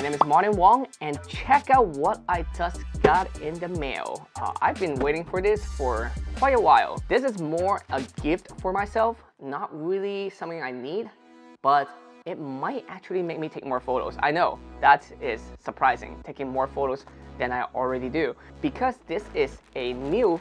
name is Wong, and check out what I just got in the mail. I've been waiting for this for quite a while. This is more a gift for myself, not really something I need, but it might actually make me take more photos. I know, that is surprising, taking more photos than I already do, because this is a new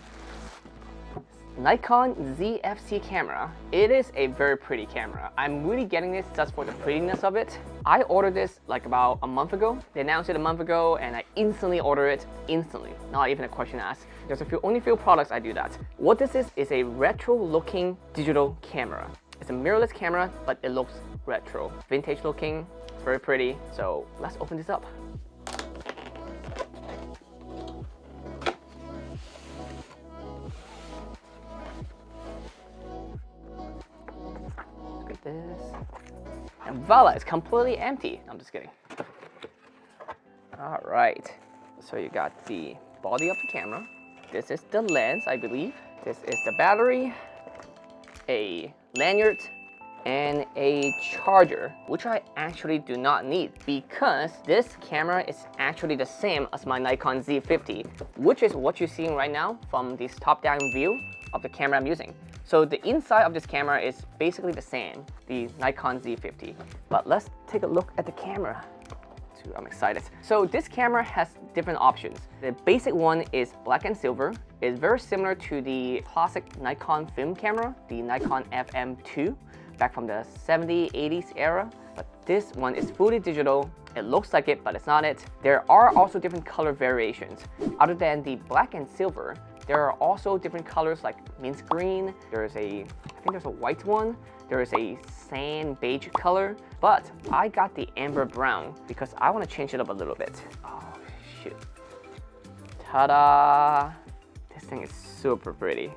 Nikon Z FC camera. It is a very pretty camera. I'm really getting this just for the prettiness of it. I ordered this like about a month ago. They announced it a month ago and I instantly ordered it, instantly. Not even a question asked. There's only few products I do that. What this is a retro looking digital camera. It's a mirrorless camera, but it looks retro. Vintage looking, very pretty. So let's open this up. This. And voila, it's completely empty. I'm just kidding. All right, so you got the body of the camera. This is the lens, I believe. This is the battery, a lanyard, and a charger, which I actually do not need because this camera is actually the same as my Nikon Z50, which is what you're seeing right now from this top-down view of the camera I'm using. So the inside of this camera is basically the same, the Nikon Z50. But let's take a look at the camera. I'm excited. So this camera has different options. The basic one is black and silver. It's very similar to the classic Nikon film camera, the Nikon FM2, back from the 70s, 80s era. But this one is fully digital. It looks like it, but it's not it. There are also different color variations. Other than the black and silver, there are also different colors like mint green. I think there's a white one. There is a sand beige color, but I got the amber brown because I want to change it up a little bit. Oh, shoot. Ta-da! This thing is super pretty.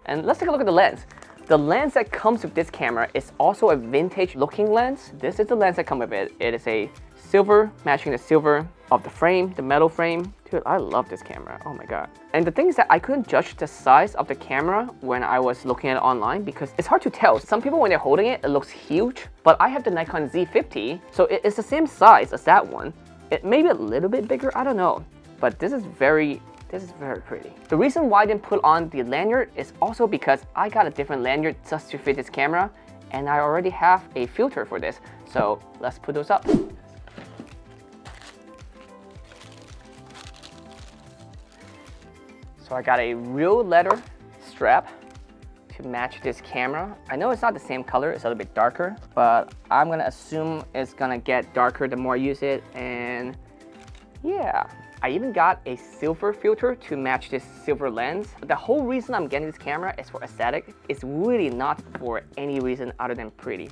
And let's take a look at the lens. The lens that comes with this camera is also a vintage looking lens. This is the lens that comes with it. It is a silver, matching the silver of the frame, the metal frame. Dude, I love this camera, oh my god. And the thing is that I couldn't judge the size of the camera when I was looking at it online because it's hard to tell. Some people, when they're holding it, it looks huge, but I have the Nikon Z50, so it's the same size as that one. It may be a little bit bigger, I don't know, but this is very pretty. The reason why I didn't put on the lanyard is also because I got a different lanyard just to fit this camera, and I already have a filter for this, so let's put those up. So I got a real leather strap to match this camera. I know it's not the same color, it's a little bit darker, but I'm gonna assume it's gonna get darker the more I use it, and yeah. I even got a silver filter to match this silver lens. But the whole reason I'm getting this camera is for aesthetic. It's really not for any reason other than pretty.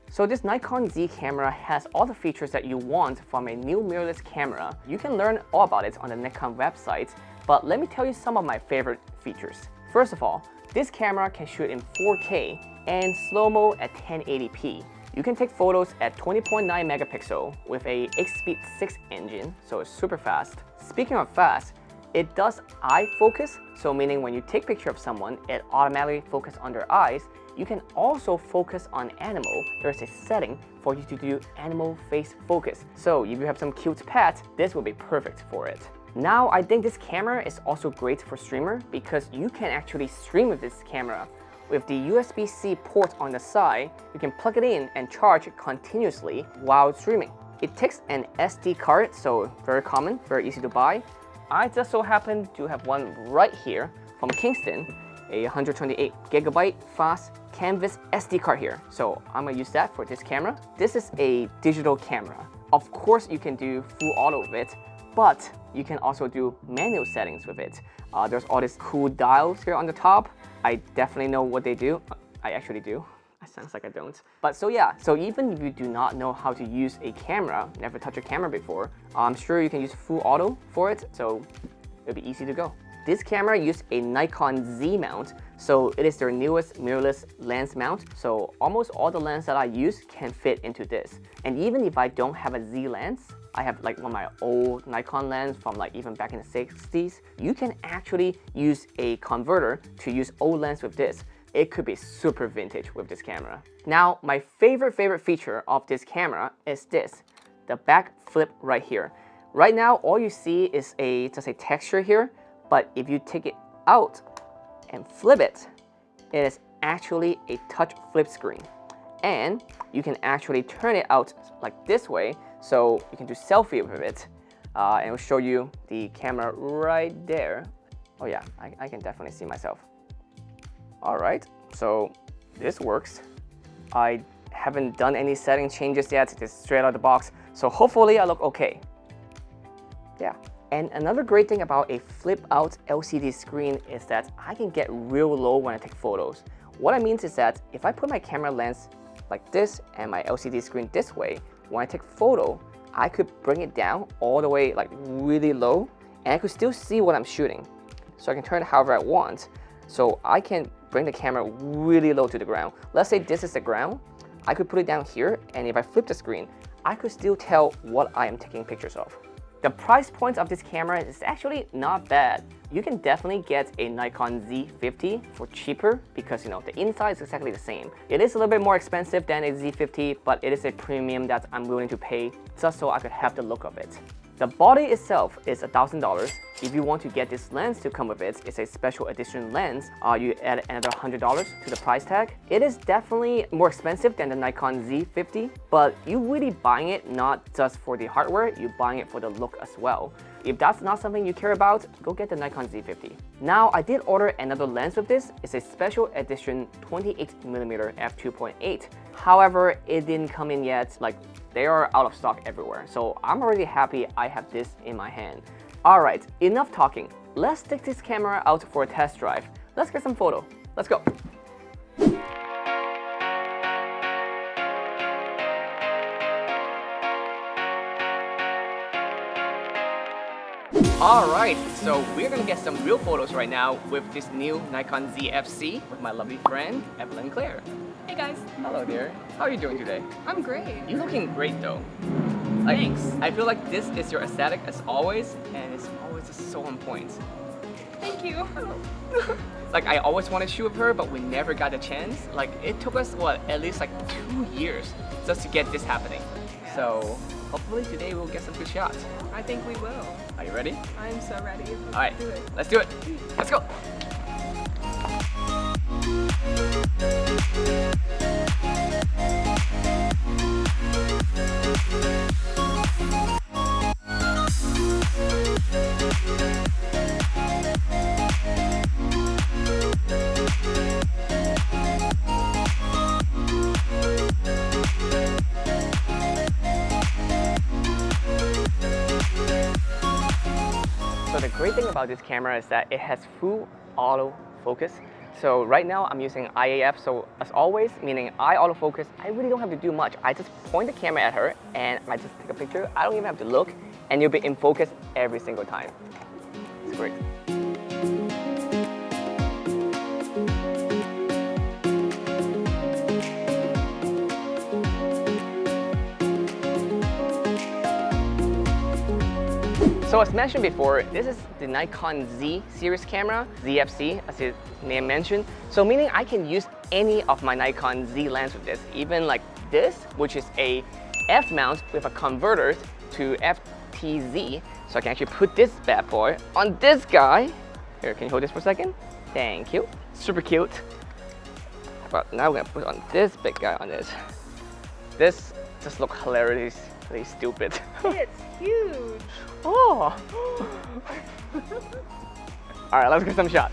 So this Nikon Z camera has all the features that you want from a new mirrorless camera. You can learn all about it on the Nikon website, but let me tell you some of my favorite features. First of all, this camera can shoot in 4K and slow-mo at 1080p. You can take photos at 20.9 megapixel with a 8-speed 6 engine, so it's super fast. Speaking of fast, it does eye focus, so meaning when you take a picture of someone, it automatically focuses on their eyes. You can also focus on animal. There's a setting for you to do animal face focus. So if you have some cute pet, this will be perfect for it. Now, I think this camera is also great for streamer because you can actually stream with this camera. With the USB-C port on the side, you can plug it in and charge it continuously while streaming. It takes an SD card, so very common, very easy to buy. I just so happen to have one right here from Kingston, a 128 gigabyte fast canvas SD card here. So I'm gonna use that for this camera. This is a digital camera. Of course, you can do full auto with it, but you can also do manual settings with it. There's all these cool dials here on the top. I definitely know what they do. I actually do. It sounds like I don't. But so yeah, so even if you do not know how to use a camera, never touched a camera before, I'm sure you can use full auto for it, so it'll be easy to go. This camera used a Nikon Z mount, so it is their newest mirrorless lens mount, so almost all the lenses that I use can fit into this. And even if I don't have a Z lens, I have like one of my old Nikon lens from like even back in the 60s. You can actually use a converter to use old lens with this. It could be super vintage with this camera. Now, my favorite feature of this camera is this, the back flip right here. Right now, all you see is just a texture here, but if you take it out and flip it, it is actually a touch flip screen. And you can actually turn it out like this way, so you can do selfie with it. And it will show you the camera right there. Oh yeah, I can definitely see myself. All right, so this works. I haven't done any setting changes yet, just straight out of the box. So hopefully I look okay. Yeah. And another great thing about a flip out LCD screen is that I can get real low when I take photos. What I mean is that if I put my camera lens like this and my LCD screen this way, when I take photo, I could bring it down all the way like really low and I could still see what I'm shooting. So I can turn it however I want. So I can bring the camera really low to the ground. Let's say this is the ground. I could put it down here, and if I flip the screen, I could still tell what I am taking pictures of. The price point of this camera is actually not bad. You can definitely get a Nikon Z50 for cheaper because the inside is exactly the same. It is a little bit more expensive than a Z50, but it is a premium that I'm willing to pay just so I could have the look of it. The body itself is $1,000. If you want to get this lens to come with it, it's a special edition lens. You add another $100 to the price tag. It is definitely more expensive than the Nikon Z50, but you're really buying it not just for the hardware, you're buying it for the look as well. If that's not something you care about, go get the Nikon Z50. Now, I did order another lens with this. It's a special edition 28mm f2.8. However, it didn't come in yet. Like, they are out of stock everywhere. So I'm already happy I have this in my hand. All right, enough talking. Let's take this camera out for a test drive. Let's get some photo. Let's go. Alright, so we're gonna get some real photos right now with this new Nikon Z FC with my lovely friend, Evelyn Claire. Hey guys. Hello dear. How are you doing today? I'm great. You're looking great though. Thanks. I feel like this is your aesthetic as always, and it's always just so on point. Thank you. Like, I always wanted to shoot with her, but we never got a chance. Like, it took us, what, at least like 2 years just to get this happening. Yes. So, hopefully today we'll get some good shots. I think we will. Are you ready? I'm so ready. All right, Do it. let's do it. Let's go. So the great thing about this camera is that it has full auto focus. So right now I'm using IAF, so as always, meaning eye autofocus, I really don't have to do much. I just point the camera at her and I just take a picture. I don't even have to look and you'll be in focus every single time. It's great. So as mentioned before, this is the Nikon Z series camera, ZFC as its name mentioned. So meaning I can use any of my Nikon Z lens with this, even like this, which is a F mount with a converter to FTZ. So I can actually put this bad boy on this guy. Here, can you hold this for a second? Thank you. Super cute. But now we're gonna put on this big guy on this. This just looks hilariously stupid. It's huge. Oh! Alright, let's get some shots.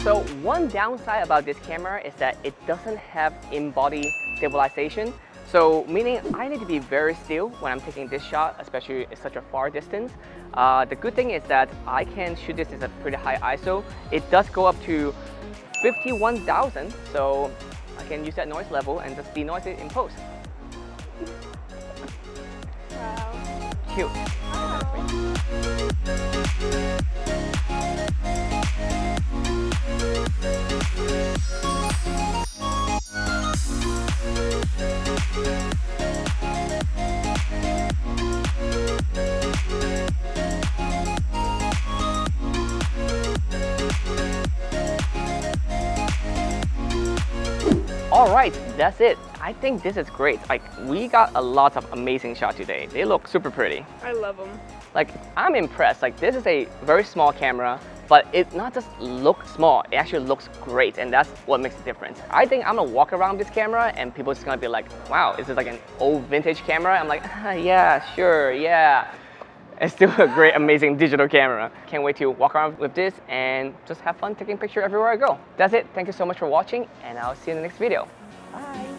So one downside about this camera is that it doesn't have in-body stabilization. So meaning I need to be very still when I'm taking this shot, especially at such a far distance. The good thing is that I can shoot this at a pretty high ISO. It does go up to 51,000, so I can use that noise level and just denoise it in post. cute. All right, that's it. I think this is great. Like, we got a lot of amazing shots today. They look super pretty. I love them. Like, I'm impressed. Like, this is a very small camera, but it not just looks small, it actually looks great, and that's what makes the difference. I think I'm gonna walk around this camera and people just gonna be like, wow, is this like an old vintage camera? I'm like, yeah, sure, yeah. It's still a great, amazing digital camera. Can't wait to walk around with this and just have fun taking pictures everywhere I go. That's it. Thank you so much for watching, and I'll see you in the next video. Bye.